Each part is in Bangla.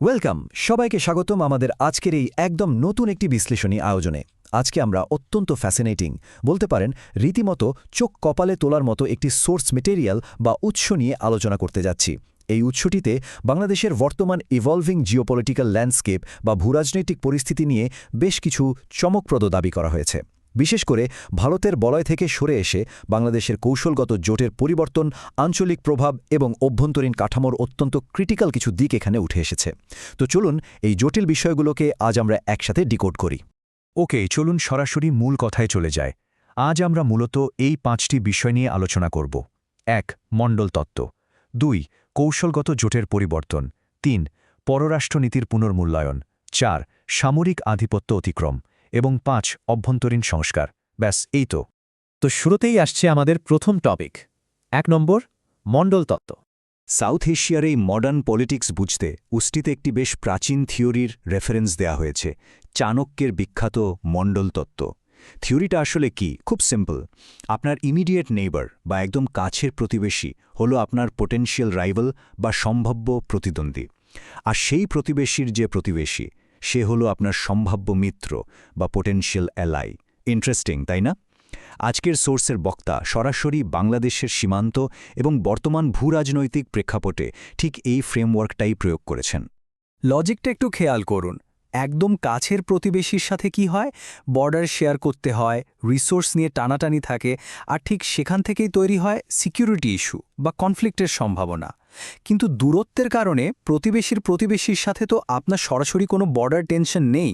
ওয়েলকাম সবাইকে স্বাগতম আমাদের আজকের এই একদম নতুন একটি বিশ্লেষণী আয়োজনে। আজকে আমরা অত্যন্ত ফ্যাসিনেটিং বলতে পারেন রীতিমতো চোখ কপালে তোলার মতো একটি সোর্স মেটেরিয়াল বা উৎস নিয়ে আলোচনা করতে যাচ্ছি। এই উৎসটিতে বাংলাদেশের বর্তমান ইভলভিং জিওপলিটিক্যাল ল্যান্ডস্কেপ বা ভূরাজনৈতিক পরিস্থিতি নিয়ে বেশ কিছু চমকপ্রদ দাবি করা হয়েছে। বিশেষ করে ভারতের বলয় থেকে সরে এসে বাংলাদেশের কৌশলগত জোটের পরিবর্তন, আঞ্চলিক প্রভাব এবং অভ্যন্তরীণ কাঠামোর অত্যন্ত ক্রিটিক্যাল কিছু দিক এখানে উঠে এসেছে। তো চলুন এই জটিল বিষয়গুলোকে আজ আমরা একসাথে ডিকোড করি। ওকে, চলুন সরাসরি মূল কথায় চলে যায়। আজ আমরা মূলত এই 5টি বিষয় নিয়ে আলোচনা করব। 1. মণ্ডল তত্ত্ব। 2. কৌশলগত জোটের পরিবর্তন। 3. পররাষ্ট্রনীতির পুনর্মূল্যায়ন। 4. সামরিক আধিপত্য অতিক্রম এবং 5. অভ্যন্তরীণ সংস্কার। ব্যাস, এই তো। তো শুরুতেই আসছে আমাদের প্রথম টপিক। 1 নম্বর, মণ্ডল তত্ত্ব। সাউথ এশিয়ার এই মডার্ন পলিটিক্স বুঝতে উষ্টিতে একটি বেশ প্রাচীন থিওরির রেফারেন্স দেয়া হয়েছে, চাণক্যের বিখ্যাত মণ্ডল তত্ত্ব। থিওরিটা আসলে কি? খুব সিম্পল। আপনার ইমিডিয়েট নেইবার বা একদম কাছের প্রতিবেশী হলো আপনার পোটেনশিয়াল রাইভাল বা সম্ভাব্য প্রতিদ্বন্দ্বী। আর সেই প্রতিবেশীর যে প্রতিবেশী, সে হলো আপনার সম্ভাব্য মিত্র বা পোটেনশিয়াল অ্যালাই। ইন্টারেস্টিং, তাই না? আজকের সোর্সের বক্তা সরাসরি বাংলাদেশের সীমান্ত এবং বর্তমান ভূরাজনৈতিক প্রেক্ষাপটে ঠিক এই ফ্রেমওয়ার্কটাই প্রয়োগ করেছেন। লজিকটা একটু খেয়াল করুন। একদম কাছের প্রতিবেশীর সাথে কি হয়, বর্ডার শেয়ার করতে হয়, রিসোর্স নিয়ে টানাটানি থাকে, আর ঠিক সেখান থেকেই তৈরি হয় সিকিউরিটি ইস্যু বা কনফ্লিক্টের সম্ভাবনা। কিন্তু দূরত্বের কারণে প্রতিবেশীর সাথে তো আপনার সরাসরি কোনো বর্ডার টেনশন নেই।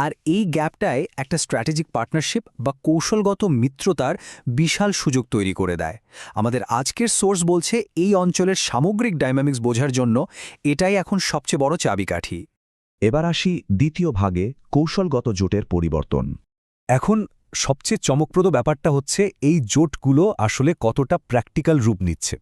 আর এই গ্যাপটায় একটা স্ট্র্যাটেজিক পার্টনারশিপ বা কৌশলগত মিত্রতার বিশাল সুযোগ তৈরি করে দেয়। আমাদের আজকের সোর্স বলছে এই অঞ্চলের সামগ্রিক ডাইনামিক্স বোঝার জন্য এটাই এখন সবচেয়ে বড় চাবিকাঠি। এবার আসি দ্বিতীয় ভাগে, কৌশলগত জোটের পরিবর্তন। এখন সবচেয়ে চমকপ্রদ ব্যাপারটা হচ্ছে এই জোটগুলো আসলে কতটা প্র্যাকটিক্যাল রূপ নিচ্ছে।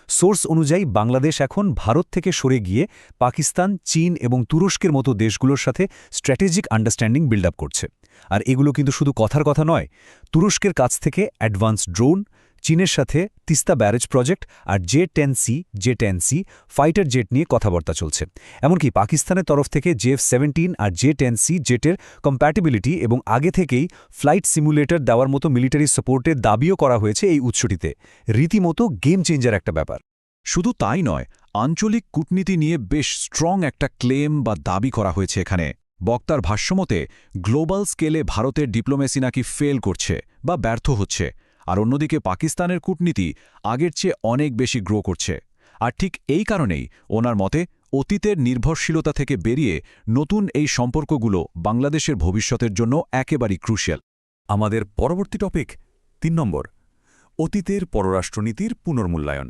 সোর্স অনুযায়ী বাংলাদেশ এখন ভারত থেকে সরে গিয়ে পাকিস্তান, চীন এবং তুরস্কের মতো দেশগুলোর সাথে স্ট্র্যাটেজিক আন্ডারস্ট্যান্ডিং বিল্ড আপ করছে। আর এগুলো কিন্তু শুধু কথার কথা নয়। তুরস্কের কাছ থেকে অ্যাডভান্স ড্রোন, চীনের সাথে তিস্তা ব্যারেজ প্রজেক্ট আর জে-10সি ফাইটার জেট নিয়ে কথাবার্তা চলছে। এমনকি পাকিস্তানের তরফ থেকে জেএফ-17 আর জে-10সি জেটের কম্প্যাটিবিলিটি এবং আগে থেকেই ফ্লাইট সিমুলেটর দেওয়ার মতো মিলিটারি সাপোর্টের দাবিও করা হয়েছে এই উৎসটিতে। রীতিমতো গেম চেঞ্জার একটা ব্যাপার। শুধু তাই নয়, আঞ্চলিক কূটনীতি নিয়ে বেশ স্ট্রং একটা ক্লেম বা দাবি করা হয়েছে এখানে। বক্তার ভাষ্যমতে গ্লোবাল স্কেলে ভারতের ডিপ্লোমেসি নাকি ফেল করছে বা ব্যর্থ হচ্ছে, আর অন্যদিকে পাকিস্তানের কূটনীতি আগের চেয়ে অনেক বেশি গ্রো করছে। আর ঠিক এই কারণেই ওনার মতে অতীতের নির্ভরশীলতা থেকে বেরিয়ে নতুন এই সম্পর্কগুলো বাংলাদেশের ভবিষ্যতের জন্য একেবারেই ক্রুশিয়াল। আমাদের পরবর্তী টপিক 3 নম্বর, অতীতের পররাষ্ট্রনীতির পুনর্মূল্যায়ন।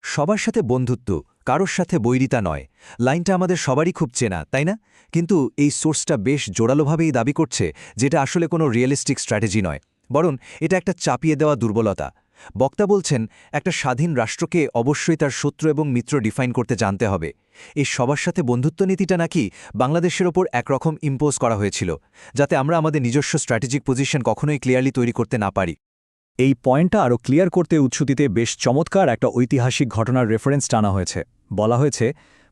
সবার সাথে বন্ধুত্ব, কারোর সাথে বৈরিতা নয়, লাইনটা আমাদের সবারই খুব চেনা, তাই না? কিন্তু এই সোর্সটা বেশ জোরালোভাবেই দাবি করছে যেটা আসলে কোনো রিয়েলিস্টিক স্ট্র্যাটেজি নয়, বরং এটা একটা চাপিয়ে দেওয়া দুর্বলতা। বক্তা বলছেন একটা স্বাধীন রাষ্ট্রকে অবশ্যই তার শত্রু এবং মিত্র ডিফাইন করতে জানতে হবে। এই সবার সাথে বন্ধুত্ব নীতিটা নাকি বাংলাদেশের ওপর একরকম ইম্পোজ করা হয়েছিল, যাতে আমরা আমাদের নিজস্ব স্ট্র্যাটেজিক পজিশন কখনোই ক্লিয়ারলি তৈরি করতে না পারি। এই পয়েন্টটা আরও ক্লিয়ার করতে উৎসটিতে বেশ চমৎকার একটা ঐতিহাসিক ঘটনার রেফারেন্স টানা হয়েছে। বলা হয়েছে,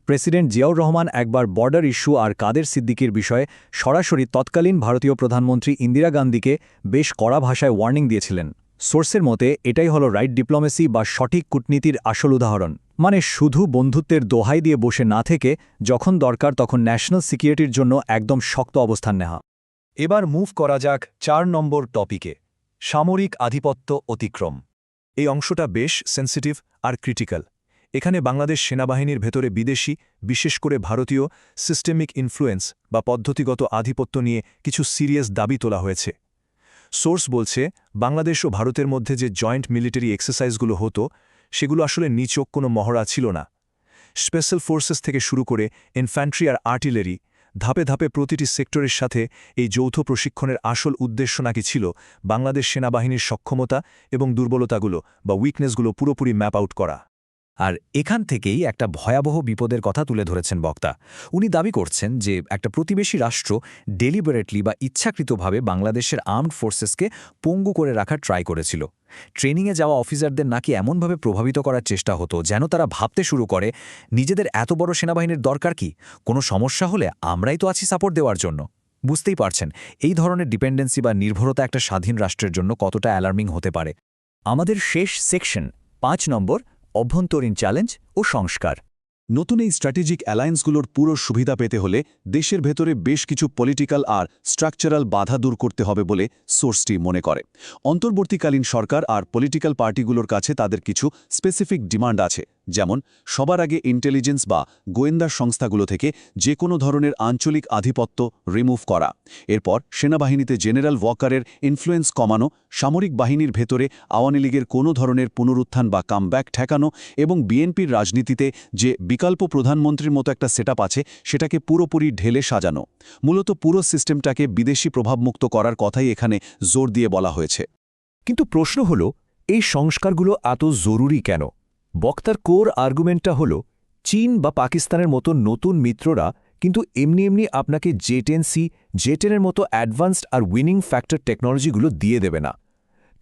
প্রেসিডেন্ট জিয়াউর রহমান একবার বর্ডার ইস্যু আর কাদের সিদ্দিকির বিষয়ে সরাসরি তৎকালীন ভারতীয় প্রধানমন্ত্রী ইন্দিরা গান্ধীকে বেশ কড়া ভাষায় ওয়ার্নিং দিয়েছিলেন। সোর্সের মতে এটাই হলো রাইট ডিপ্লোমেসি বা সঠিক কূটনীতির আসল উদাহরণ। মানে শুধু বন্ধুত্বের দোহাই দিয়ে বসে না থেকে যখন দরকার তখন ন্যাশনাল সিকিউরিটির জন্য একদম শক্ত অবস্থান নেওয়া। এবার মুভ করা যাক 4 নম্বর টপিকে, সামরিক আধিপত্য অতিক্রম। এই অংশটা বেশ সেন্সিটিভ আর ক্রিটিক্যাল। এখানে বাংলাদেশ সেনাবাহিনীর ভেতরে বিদেশি, বিশেষ করে ভারতীয় সিস্টেমিক ইনফ্লুয়েন্স বা পদ্ধতিগত আধিপত্য নিয়ে কিছু সিরিয়াস দাবি তোলা হয়েছে। সোর্স বলছে, বাংলাদেশ ও ভারতের মধ্যে যে জয়েন্ট মিলিটারি এক্সারসাইজগুলো হতো, সেগুলো আসলে নিছক কোনো মহড়া ছিল না। স্পেশাল ফোর্সেস থেকে শুরু করে ইনফ্যান্ট্রি আর আর্টিলারি, ধাপে ধাপে প্রতিটি সেক্টরের সাথে এই যৌথ প্রশিক্ষণের আসল উদ্দেশ্য নাকি ছিল বাংলাদেশ সেনাবাহিনীর সক্ষমতা এবং দুর্বলতাগুলো বা উইকনেসগুলো পুরোপুরি ম্যাপ আউট করা। আর এখান থেকেই একটা ভয়াবহ বিপদের কথা তুলে ধরেছেন বক্তা। উনি দাবি করছেন যে একটা প্রতিবেশী রাষ্ট্র ডেলিবারেটলি বা ইচ্ছাকৃতভাবে বাংলাদেশের আর্মড ফোর্সেসকে পঙ্গু করে রাখার ট্রাই করেছিল। ট্রেনিংয়ে যাওয়া অফিসারদের নাকি এমনভাবে প্রভাবিত করার চেষ্টা হতো যেন তারা ভাবতে শুরু করে নিজেদের এত বড় সেনাবাহিনীর দরকার কি, কোনো সমস্যা হলে আমরাই তো আছি সাপোর্ট দেওয়ার জন্য। বুঝতেই পারছেন এই ধরনের ডিপেন্ডেন্সি বা নির্ভরতা একটা স্বাধীন রাষ্ট্রের জন্য কতটা অ্যালার্মিং হতে পারে। আমাদের শেষ সেকশন 5 নম্বর, অভ্যন্তরীণ চ্যালেঞ্জ ও সংস্কার। নতুন এই স্ট্র্যাটেজিক অ্যালায়েন্সগুলোর পুরো সুবিধা পেতে হলে দেশের ভেতরে বেশ কিছু পলিটিক্যাল আর স্ট্রাকচারাল বাধা দূর করতে হবে বলে সোর্সটি মনে করে। অন্তর্বর্তীকালীন সরকার আর পলিটিক্যাল পার্টিগুলোর কাছে তাদের কিছু স্পেসিফিক ডিমান্ড আছে, যেমন সবার আগে ইন্টেলিজেন্স বা গোয়েন্দা সংস্থাগুলো থেকে যে কোনো ধরনের আঞ্চলিক আধিপত্য রিমুভ করা, এরপর সেনাবাহিনীতে জেনারেল ওয়াকারের ইনফ্লুয়েন্স কমানো, সামরিক বাহিনীর ভেতরে আওয়ামী লীগের কোনো ধরনের পুনরুত্থান বা কামব্যাক ঠেকানো এবং বিএনপির রাজনীতিতে যে বিকল্প প্রধানমন্ত্রীর মতো একটা সেটআপ আছে সেটাকে পুরোপুরি ঢেলে সাজানো। মূলত পুরো সিস্টেমটাকে বিদেশি প্রভাবমুক্ত করার কথাই এখানে জোর দিয়ে বলা হয়েছে। কিন্তু প্রশ্ন হল, এই সংস্কারগুলো এত জরুরি কেন? বক্তার কোর আর্গুমেন্টটা হল, চীন বা পাকিস্তানের মতো নতুন মিত্ররা কিন্তু এমনি এমনি আপনাকে J-10C, J-10-এর মতো অ্যাডভান্সড আর উইনিং ফ্যাক্টর টেকনোলজিগুলো দিয়ে দেবে না।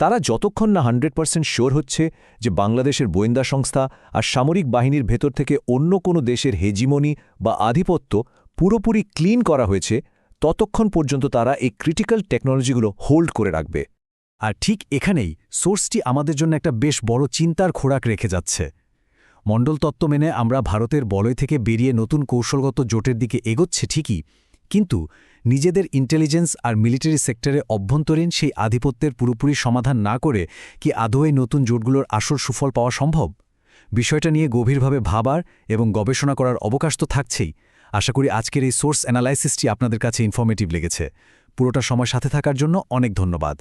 তারা যতক্ষণ না 100% শিওর হচ্ছে যে বাংলাদেশের গোয়েন্দা সংস্থা আর সামরিক বাহিনীর ভেতর থেকে অন্য কোনো দেশের হেজিমনি বা আধিপত্য পুরোপুরি ক্লিন করা হয়েছে, ততক্ষণ পর্যন্ত তারা এই ক্রিটিক্যাল টেকনোলজিগুলো হোল্ড করে রাখবে। আর ঠিক এখানেই সোর্সটি আমাদের জন্য একটা বেশ বড় চিন্তার খোরাক রেখে যাচ্ছে। মণ্ডল তত্ত্ব মেনে আমরা ভারতের বলয় থেকে বেরিয়ে নতুন কৌশলগত জোটের দিকে এগোচ্ছে ঠিকই, কিন্তু নিজেদের ইন্টেলিজেন্স আর মিলিটারি সেক্টরে অভ্যন্তরীণ সেই আধিপত্যের পুরোপুরি সমাধান না করে কি আদৌ এই নতুন জোটগুলোর আসল সুফল পাওয়া সম্ভব? বিষয়টা নিয়ে গভীরভাবে ভাবার এবং গবেষণা করার অবকাশ তো থাকছেই। আশা করি আজকের এই সোর্স অ্যানালাইসিসটি আপনাদের কাছে ইনফরমেটিভ লেগেছে। পুরোটা সময় সাথে থাকার জন্য অনেক ধন্যবাদ।